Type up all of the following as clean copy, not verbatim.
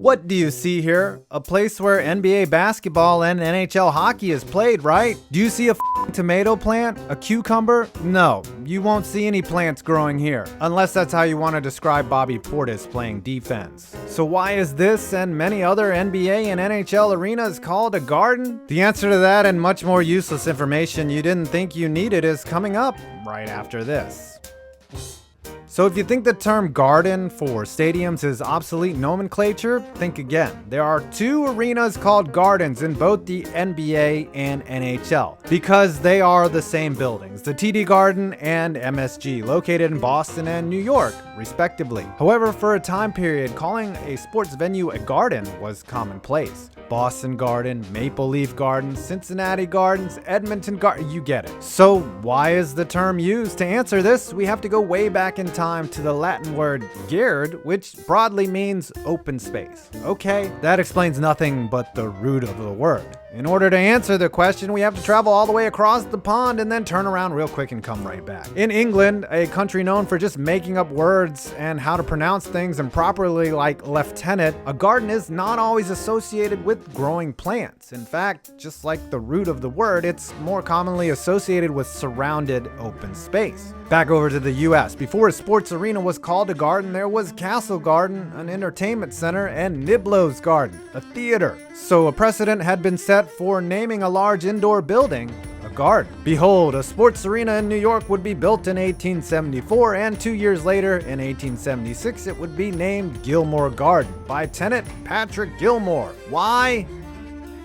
What do you see here? A place where NBA basketball and NHL hockey is played, right? Do you see a tomato plant? A cucumber? No, you won't see any plants growing here, unless that's how you want to describe Bobby Portis playing defense. So why is this and many other NBA and NHL arenas called a garden? The answer to that and much more useless information you didn't think you needed is coming up right after this. So if you think the term garden for stadiums is obsolete nomenclature, think again. There are two arenas called gardens in both the NBA and NHL because they are the same buildings, the TD Garden and MSG, located in Boston and New York, respectively. However, for a time period, calling a sports venue a garden was commonplace. Boston Garden, Maple Leaf Gardens, Cincinnati Gardens, Edmonton Garden, you get it. So why is the term used? To answer this, we have to go way back in time to the Latin word gerd, which broadly means open space. Okay, that explains nothing but the root of the word. In order to answer the question, we have to travel all the way across the pond and then turn around real quick and come right back. In England, a country known for just making up words and how to pronounce things improperly like lieutenant, a garden is not always associated with growing plants. In fact, just like the root of the word, it's more commonly associated with surrounded open space. Back over to the US, before a sports arena was called a garden, there was Castle Garden, an entertainment center, and Niblo's Garden, a theater. So a precedent had been set for naming a large indoor building a garden. Behold, a sports arena in New York would be built in 1874, and 2 years later, in 1876, it would be named Gilmore Garden by tenant Patrick Gilmore. Why?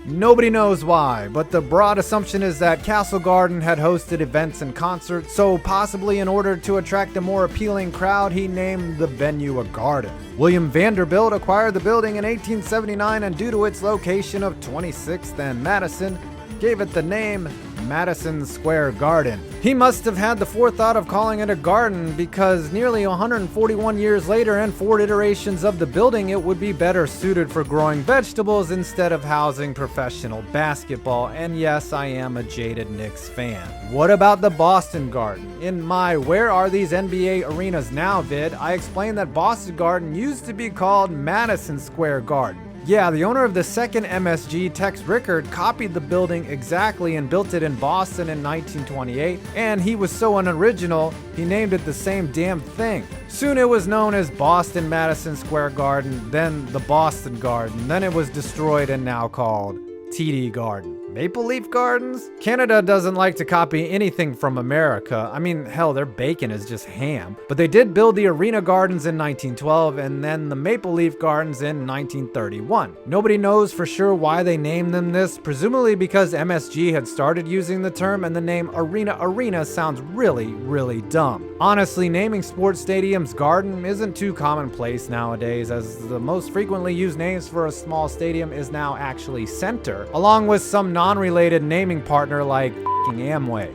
Nobody knows why, but the broad assumption is that Castle Garden had hosted events and concerts, so possibly in order to attract a more appealing crowd, he named the venue a garden. William Vanderbilt acquired the building in 1879, and due to its location of 26th and Madison, gave it the name Madison Square Garden. He must have had the forethought of calling it a garden because nearly 141 years later and 4 iterations of the building, it would be better suited for growing vegetables instead of housing professional basketball. And yes, I am a jaded Knicks fan. What about the Boston Garden? In my Where Are These NBA Arenas Now vid, I explained that Boston Garden used to be called Madison Square Garden. Yeah, the owner of the second MSG, Tex Rickard, copied the building exactly and built it in Boston in 1928, and he was so unoriginal, he named it the same damn thing. Soon it was known as Boston Madison Square Garden, then the Boston Garden, then it was destroyed and now called TD Garden. Maple Leaf Gardens? Canada doesn't like to copy anything from America. I mean, hell, their bacon is just ham. But they did build the Arena Gardens in 1912 and then the Maple Leaf Gardens in 1931. Nobody knows for sure why they named them this, presumably because MSG had started using the term and the name Arena sounds really dumb. Honestly, naming sports stadiums garden isn't too commonplace nowadays, as the most frequently used names for a small stadium is now actually center, along with some non-related naming partner like Amway.